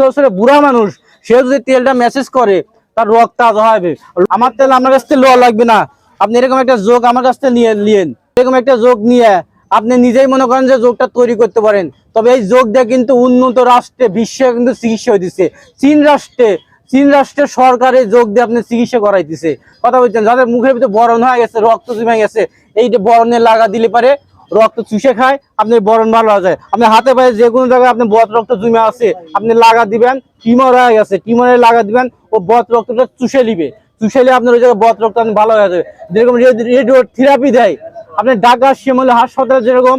বছরের বুড়া মানুষ সে যদি তেলটা মেসেজ করে তার রক্ত তাজা হবে। আমার তেল আমার কাছ থেকে লওয়া লাগবে না, আপনি এরকম একটা যোগ আমার কাছ থেকে নিয়েন। এরকম একটা যোগ নিয়ে আপনি নিজেই মনে করেন যে যোগটা তৈরি করতে পারেন। তবে এই যোগ দিয়ে কিন্তু উন্নত রাষ্ট্রে বিশ্বে কিন্তু চিকিৎসা হইতেছে। চীন রাষ্ট্রের সরকারের যোগ দিয়ে আপনি চিকিৎসা করাইতেছে। কথা বলছেন, যাদের মুখের ভিতরে বরণ হয়ে গেছে, রক্ত জমে গেছে, এইটা বরণে লাগা দিলে পারে রক্ত চুষে খায়, আপনি বরণ ভালো হয়ে যায়। আপনি হাতে পায়ে যে কোনো জায়গায় আপনি বদ রক্ত জমে আছে, আপনি লাগা দিবেন, টিউমার হয়ে গেছে, টিউমারে লাগা দিবেন, ও বদ রক্তটা চুষে নিবে, চুষে নিলে আপনার ওই জায়গায় বদ রক্ত ভালো হয়ে যাবে। যেরকম রেডিও থেরাপি দেয় আপনি ঢাকা শিমুল হাসপাতালে, যেরকম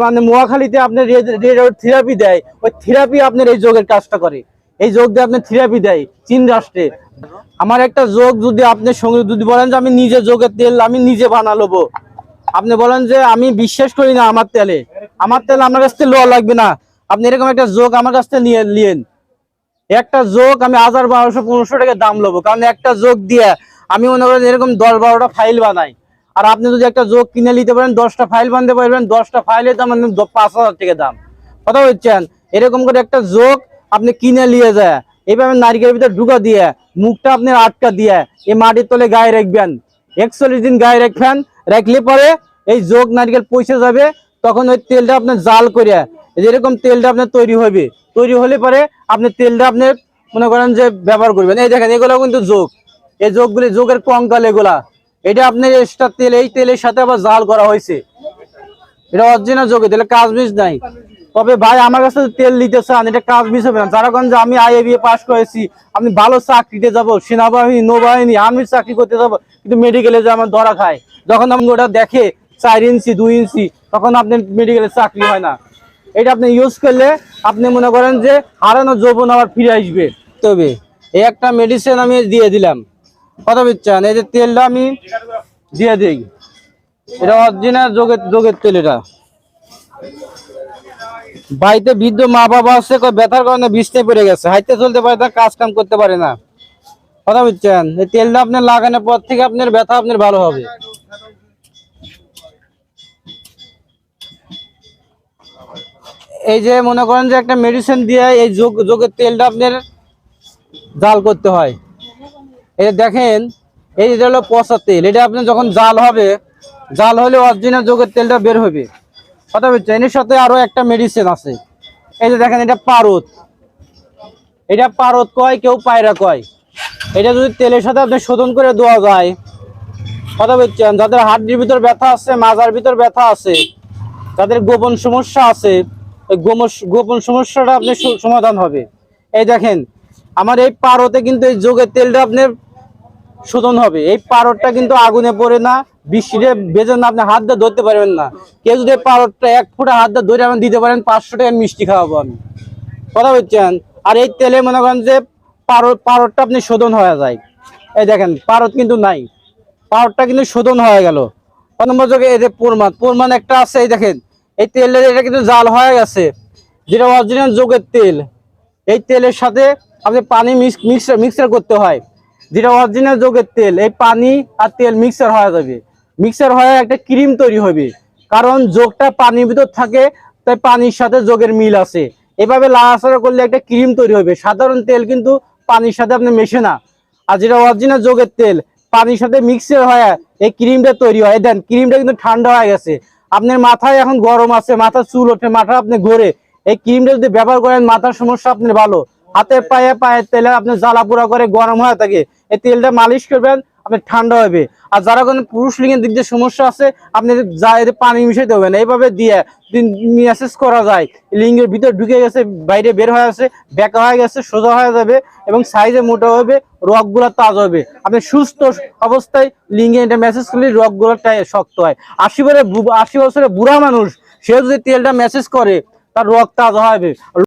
মানে মহাখালীতে আপনার রেডিও থেরাপি দেয়, ওই থেরাপি আপনার এই যোগের কাজটা করে। এই যোগ দিয়ে আপনি থেরাপি দেয় চীন রাষ্ট্রে। আমার একটা যোগ যদি আপনি সঙ্গে যদি বলেন যে আমি নিজে যোগের তেল আমি নিজে বানাবো, আপনি বলেন যে আমি বিশ্বাস করি না আমার তেল আমার কাছ থেকে লওয়া লাগবে না, আপনি এরকম একটা যোগ আমার কাছ থেকে নিয়েন। একটা যোগ আমি 1000-1200-1500 টাকা দাম লবো, কারণ একটা যোগ দিয়ে আমি মনে করেন এরকম 10-12টা ফাইল বানাই। আর আপনি যদি একটা যোগ কিনে নিতে পারেন 10টা ফাইল বানাতে পারবেন, 10টা ফাইলের দাম 5000 টাকা দাম। কথা বলছেন, এরকম করে একটা যোগ আপনি কিনে নিয়ে যায় এইভাবে নারিকেলের ভিতরে ঢুকা দিয়ে মুখটা আপনি আটকা দিয়ে এই মাটির তলে গায়ে রাখবেন, 41 দিন গায়ে রাখবেন। রাখলে পরে এই যোগ নারিকেল পয়সা যাবে, তখন ওই তেলটা আপনার জাল করে যেরকম তেলটা আপনার তৈরি হবে, তৈরি হলে পরে আপনি তেলটা আপনি মনে করেন যে ব্যবহার করবেন। এই দেখেন এগুলো কিন্তু যোগ, এই যোগগুলি যোগের কঙ্কাল এগুলা। এটা আপনার এক্সট্রা তেল, এই তেলের সাথে আবার জাল করা হয়েছে, এটা অরিজিনাল যোগে তেলে কাজ মিস নাই। তবে ভাই আমার কাছে তেল নিতে চান, এটা কাজ মিস হবে না। যারা যে আমি IABA পাস করেছি, আমি ভালো চাকরিতে যাব, সেনাবাহিনী, নৌবাহিনী, আর্মির চাকরি করতে যাব, কিন্তু মেডিকেলে যে আমার ধরা খায়, যখন আপনি ওটা দেখে 4 ইঞ্চি 2 ইঞ্চি, তখন আপনি মেডিকেলে চাকরি হয় না। এটা আপনি ইউজ করলে আপনি মনে করেন যে হারানো যৌবন আবার ফিরে আসবে। তবে এই একটা মেডিসিন আমি দিয়ে দিলাম, কথা বলছেন, এই যে তেলটা আমি দিয়ে দিই, এটা অরিজিনাল যোগের তেল। এটা বাড়িতে বৃদ্ধ মা বাবা আছে, ব্যথার কারণে বিছনায় পড়ে গেছে, হাইতে চলতে পারে না, কাজ কাম করতে পারে না। কথা বলছেন, এই তেলটা আপনার লাগানোর পর থেকে আপনার ব্যথা আপনার ভালো হবে। এই যে মনে করেন যে একটা মেডিসিন দিয়ে এই যোগের তেলটা আপনার জাল করতে হয়। এই দেখেন, এই যে হলো পচা তেল, এটা আপনার যখন জাল হবে, জাল হলে অরিজিনাল যোগের তেলটা বের হবে। কথা বলছেন, এর সাথে আরো একটা মেডিসিন আছে। এই যে দেখেন, এটা পারদ, এটা পারদ কয়, কেউ পায়রা কয়। এটা যদি তেলের সাথে আপনি শোধন করে দেওয়া যায়, কথা বলছেন, যাদের হাড্ডির ভিতর ব্যথা আছে, মাজার ভিতর ব্যথা আছে, যাদের গোপন সমস্যা আছে, ওই গোপন সমস্যাটা আপনার সমাধান হবে। এই দেখেন, আমার এই পারতে কিন্তু এই যোগের তেলটা আপনার শোধন হবে। এই পারদটা কিন্তু আগুনে পড়ে না, বৃষ্টিতে বেজে না, আপনি হাত দিয়ে ধরতে পারবেন না। কেউ যদি পারদটা 1 ফুটা হাত দিয়ে ধরে আপনি দিতে পারেন, 500 টাকা মিষ্টি খাওয়াবো আমি। কথা বলছেন, আর এই তেলে মনে করেন যে পারদটা আপনি শোধন হয়ে যায়। এই দেখেন, পারদ কিন্তু নাই, পারদটা কিন্তু শোধন হয়ে গেল। 1 নম্বর যোগে এই যে প্রমাণ একটা আছে। এই দেখেন, এই তেলের এটা কিন্তু জাল হয়ে গেছে, যেটা অরিজিনাল যোগের তেল। এই তেলের সাথে আপনি পানি মিক্সার করতে হয়, যেটা অরিজিনাল যোগের তেল। এই পানি আর তেল মিক্সার হয়ে যাবে, মিক্সার হয়ে একটা ক্রিম তৈরি হবে। কারণ যোগটা পানির ভিতর থাকে, তাই পানির সাথে যোগের মিল আছে। এভাবে লাড়াচাড়া করলে একটা ক্রিম তৈরি হবে। সাধারণ তেল কিন্তু পানির সাথে আপনি মেশে না, আর যেটা অরিজিনাল যোগের তেল পানির সাথে মিক্সার হয়ে এই ক্রিমটা তৈরি হয়। দেন ক্রিমটা কিন্তু ঠান্ডা হয়ে গেছে, আপনার মাথায় এখন গরম আছে, মাথার চুল ওঠে, মাথা আপনি ঘোরে, এই ক্রিমটা যদি ব্যবহার করেন মাথার সমস্যা আপনার ভালো। হাতে পায়ের তেলে আপনি জ্বালা পোড়া করে গরম হয়ে থাকে, এই তেলটা মালিশ করবেন, আপনি ঠান্ডা হবে। আর যারা কোনো পুরুষ লিঙ্গের দিক দিয়ে সমস্যা আছে, আপনি পানি মিশাইতে হবে না, এইভাবে দিয়ে মেসেজ করা যায়, লিঙ্গের ভিতর ঢুকে গেছে, বাইরে বের হয়ে আসে, বেঁকা হয়ে গেছে, সোজা হয়ে যাবে এবং সাইজে মোটা হবে, রগগুলা তাজা হবে। আপনি সুস্থ অবস্থায় লিঙ্গে এটা মেসেজ করলে রগগুলো শক্ত হয়। 80 বছরের বুড়া মানুষ সে যদি তেলটা মেসেজ করে, তার রগ তাজা হবে।